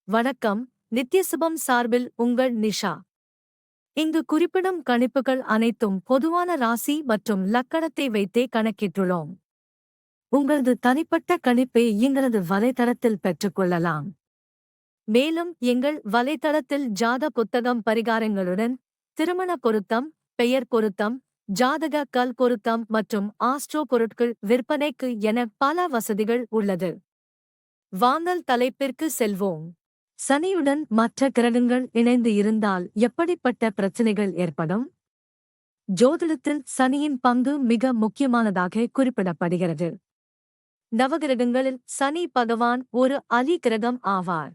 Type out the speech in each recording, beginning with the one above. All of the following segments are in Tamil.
வணக்கம். நித்யசுபம் சார்பில் உங்கள் நிஷா. இங்கு குறிப்பிடும் கணிப்புகள் அனைத்தும் பொதுவான ராசி மற்றும் லக்கணத்தை வைத்தே கணக்கிட்டுள்ளோம். உங்களது தனிப்பட்ட கணிப்பை எங்களது வலைத்தளத்தில் பெற்றுக்கொள்ளலாம். மேலும் எங்கள் வலைத்தளத்தில் ஜாத புத்தகம் பரிகாரங்களுடன் திருமண பொருத்தம், பெயர் பொருத்தம், ஜாதக கல் பொருத்தம் மற்றும் ஆஸ்ட்ரோ பொருட்கள் விற்பனைக்கு என பல வசதிகள் உள்ளது. வாங்கல் தலைப்பிற்கு செல்வோம். சனியுடன் மற்ற கிரகங்கள் இணைந்து இருந்தால் எப்படிப்பட்ட பிரச்சனைகள் ஏற்படும்? ஜோதிடத்தில் சனியின் பங்கு மிக முக்கியமானதாக குறிப்பிடப்படுகிறது. நவகிரகங்களில் சனி பகவான் ஒரு அலி கிரகம் ஆவார்.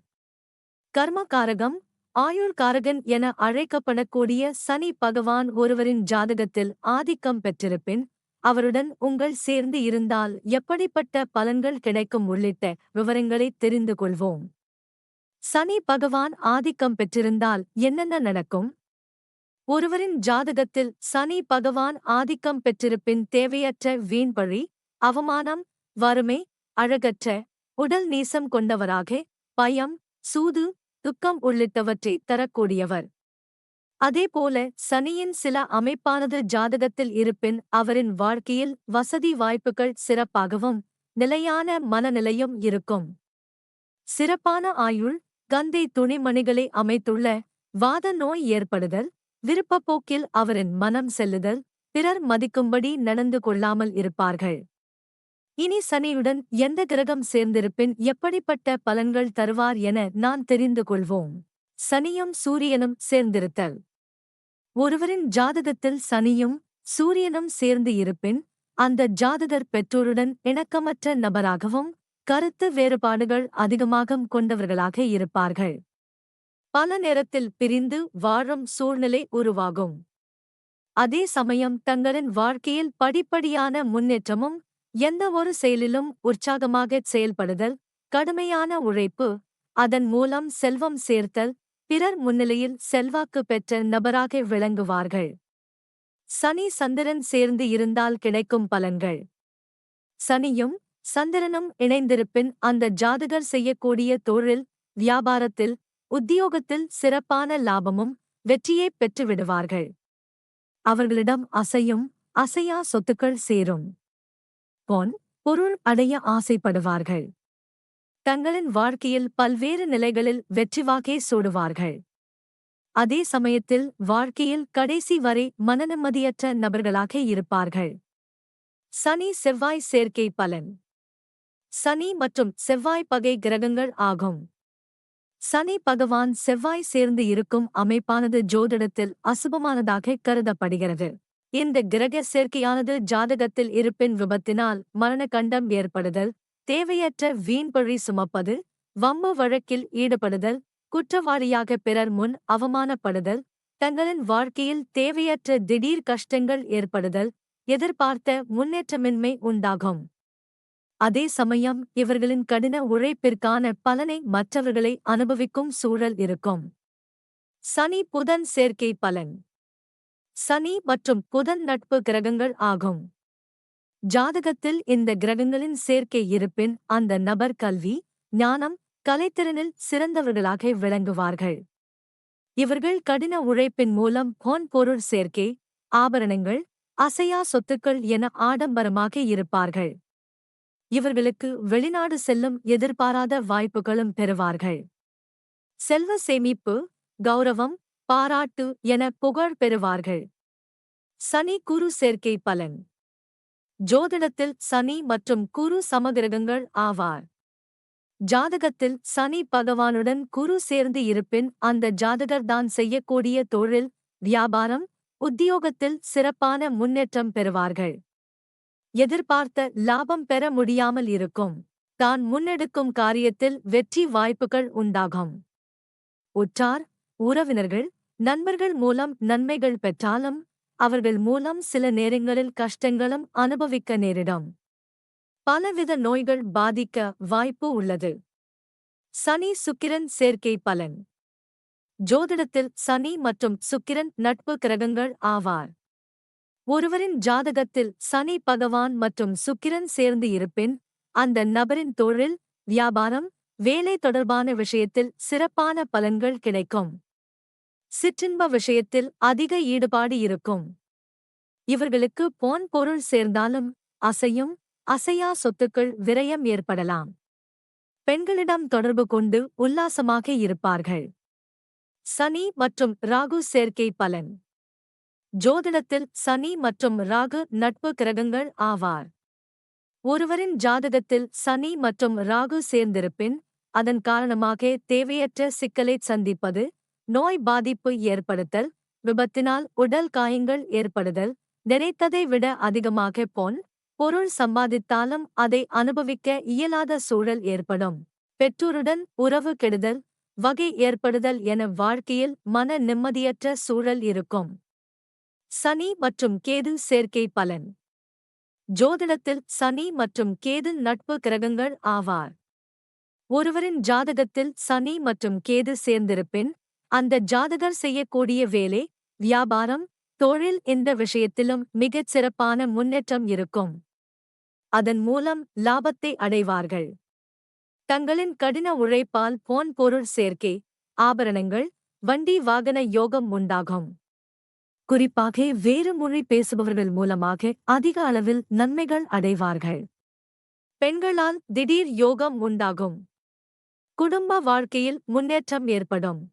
கர்மகாரகம், ஆயுள்காரகன் என அழைக்கப்படக்கூடிய சனி பகவான் ஒருவரின் ஜாதகத்தில் ஆதிக்கம் பெற்றிருப்பின், அவருடன் உங்கள் சேர்ந்து இருந்தால் எப்படிப்பட்ட பலன்கள் கிடைக்கும் உள்ளிட்ட விவரங்களை தெரிந்து கொள்வோம். சனி பகவான் ஆதிக்கம் பெற்றிருந்தால் என்னென்ன நடக்கும்? ஒருவரின் ஜாதகத்தில் சனி பகவான் ஆதிக்கம் பெற்றிருப்பின் தேவையற்ற வீண்பழி, அவமானம், வறுமை, அழகற்ற, உடல் நீசம் கொண்டவராக, பயம், சூது, துக்கம் உள்ளிட்டவற்றை தரக்கூடியவர். அதேபோல சனியின் சில அமைப்பானது ஜாதகத்தில் இருப்பின் அவரின் வாழ்க்கையில் வசதி வாய்ப்புகள் சிறப்பாகவும் நிலையான மனநிலையும் இருக்கும். சிறப்பான ஆயுள், கந்தை துணிமணிகளை அமைத்துள்ள, வாத நோய் ஏற்படுதல், விருப்பப்போக்கில் அவரின் மனம் செல்லுதல், பிறர் மதிக்கும்படி நடந்து கொள்ளாமல் இருப்பார்கள். இனி சனியுடன் எந்த கிரகம் சேர்ந்திருப்பின் எப்படிப்பட்ட பலன்கள் தருவார் என நான் தெரிந்து கொள்வோம். சனியும் சூரியனும் சேர்ந்திருத்தல். ஒருவரின் ஜாதகத்தில் சனியும் சூரியனும் சேர்ந்து இருப்பின் அந்த ஜாதகர் பெற்றோருடன் இணக்கமற்ற நபராகவும் கருத்து வேறுபாடுகள் அதிகமாக கொண்டவர்களாக இருப்பார்கள். பல நேரத்தில் பிரிந்து வாழும் சூழ்நிலை உருவாகும். அதே சமயம் தங்களின் வாழ்க்கையில் படிப்படியான முன்னேற்றமும், எந்த ஒரு செயலிலும் உற்சாகமாக செயல்படுதல், கடுமையான உழைப்பு, அதன் மூலம் செல்வம் சேர்த்தல், பிறர் முன்னிலையில் செல்வாக்கு பெற்ற நபராக விளங்குவார்கள். சனி சந்திரன் சேர்ந்து இருந்தால் கிடைக்கும் பலன்கள். சனியும் சந்திரனும் இணைந்திருப்பின் அந்த ஜாதகர் செய்யக்கூடிய தொழில், வியாபாரத்தில், உத்தியோகத்தில் சிறப்பான லாபமும் வெற்றியை பெற்றுவிடுவார்கள். அவர்களிடம் அசையும் அசையா சொத்துக்கள் சேரும். பொன், பொருள் அடைய ஆசைப்படுவார்கள். தங்களின் வாழ்க்கையில் பல்வேறு நிலைகளில் வெற்றிவாகை சூடுவார்கள். அதே சமயத்தில் வாழ்க்கையில் கடைசி வரை மனநிம்மதியற்ற நபர்களாக இருப்பார்கள். சனி செவ்வாய் சேர்க்கை பலன். சனி மற்றும் செவ்வாய் பகை கிரகங்கள் ஆகும். சனி பகவான் செவ்வாய் சேர்ந்து இருக்கும் அமைப்பானது ஜோதிடத்தில் அசுபமானதாக கருதப்படுகிறது. இந்த கிரக சேர்க்கையானது ஜாதகத்தில் இருப்பின் விபத்தினால் மரணகண்டம் ஏற்படுதல், தேவையற்ற வீண்பழி சுமப்பது, வம்பு வழக்கில் ஈடுபடுதல், குற்றவாளியாக பிறர் முன் அவமானப்படுதல், தங்களின் வாழ்க்கையில் தேவையற்ற திடீர் கஷ்டங்கள் ஏற்படுதல், எதிர்பார்த்த முன்னேற்றமின்மை உண்டாகும். அதே சமயம் இவர்களின் கடின உழைப்பிற்கான பலனை மற்றவர்களை அனுபவிக்கும் சூழல் இருக்கும். சனி புதன் சேர்க்கை பலன். சனி மற்றும் புதன் நட்பு கிரகங்கள் ஆகும். ஜாதகத்தில் இந்த கிரகங்களின் சேர்க்கை இருப்பின் அந்த நபர் கல்வி, ஞானம், கலைத்திறனில் சிறந்தவர்களாக விளங்குவார்கள். இவர்கள் கடின உழைப்பின் மூலம் பொன் பொருள் சேர்க்கை, ஆபரணங்கள், அசையா சொத்துக்கள் என ஆடம்பரமாக இருப்பார்கள். இவர்களுக்கு வெளிநாடு செல்லும் எதிர்பாராத வாய்ப்புகளும் பெறுவார்கள். செல்வ சேமிப்பு, கௌரவம், பாராட்டு என புகழ் பெறுவார்கள். சனி குரு சேர்க்கை பலன். ஜோதிடத்தில் சனி மற்றும் குரு சமகிரகங்கள் ஆவார். ஜாதகத்தில் சனி பகவானுடன் குரு சேர்ந்து இருப்பின் அந்த ஜாதகர்தான் செய்யக்கூடிய தொழில், வியாபாரம், உத்தியோகத்தில் சிறப்பான முன்னேற்றம் பெறுவார்கள். எதிர்பார்த்த லாபம் பெற முடியாமல் இருக்கும். தான் முன்னெடுக்கும் காரியத்தில் வெற்றி வாய்ப்புகள் உண்டாகும். உற்றார், உறவினர்கள், நண்பர்கள் மூலம் நன்மைகள் பெற்றாலும் அவர்கள் மூலம் சில நேரங்களில் கஷ்டங்களும் அனுபவிக்க நேரிடும். பலவித நோய்கள் பாதிக்க வாய்ப்பு உள்ளது. சனி சுக்கிரன் சேர்க்கை பலன். ஜோதிடத்தில் சனி மற்றும் சுக்கிரன் நட்பு கிரகங்கள் ஆவார். ஒருவரின் ஜாதகத்தில் சனி பகவான் மற்றும் சுக்கிரன் சேர்ந்து இருப்பின் அந்த நபரின் தொழில், வியாபாரம், வேலை தொடர்பான விஷயத்தில் சிறப்பான பலன்கள் கிடைக்கும். சிற்றின்ப விஷயத்தில் அதிக ஈடுபாடு இருக்கும். இவர்களுக்கு பொன் பொருள் சேர்ந்தாலும் அசையும் அசையா சொத்துக்கள் விரயம் ஏற்படலாம். பெண்களிடம் தொடர்பு கொண்டு உல்லாசமாக இருப்பார்கள். சனி மற்றும் ராகு சேர்க்கை பலன். ஜோதிடத்தில் சனி மற்றும் ராகு நட்பு கிரகங்கள் ஆவார். ஒருவரின் ஜாதகத்தில் சனி மற்றும் ராகு சேர்ந்திருப்பின் அதன் காரணமாக தேவையற்ற சிக்கலைச் சந்திப்பது, நோய் பாதிப்பு ஏற்படுத்தல், விபத்தினால் உடல் காயங்கள் ஏற்படுதல், நினைத்ததை விட அதிகமாக பொன் பொருள் சம்பாதித்தாலும் அதை அனுபவிக்க இயலாத சூழல் ஏற்படும். பெற்றோருடன் உறவு கெடுதல் வகை ஏற்படுதல் என வாழ்க்கையில் மன நிம்மதியற்ற சூழல் இருக்கும். சனி மற்றும் கேது சேர்க்கை பலன். ஜோதிடத்தில் சனி மற்றும் கேது நட்பு கிரகங்கள் ஆவார். ஒருவரின் ஜாதகத்தில் சனி மற்றும் கேது சேர்ந்திருப்பின் அந்த ஜாதகர் செய்யக்கூடிய வேலை, வியாபாரம், தொழில் இந்த விஷயத்திலும் மிகச் சிறப்பான முன்னேற்றம் இருக்கும். அதன் மூலம் லாபத்தை அடைவார்கள். தங்களின் கடின உழைப்பால் பொன் பொருள் சேர்க்கை, ஆபரணங்கள், வண்டி வாகன யோகம் உண்டாகும். குறிப்பாக வேறு மொழி பேசுபவர்கள் மூலமாக அதிக அளவில் நன்மைகள் அடைவார்கள். பெண்களால் திடீர் யோகம் உண்டாகும். குடும்ப வாழ்க்கையில் முன்னேற்றம் ஏற்படும்.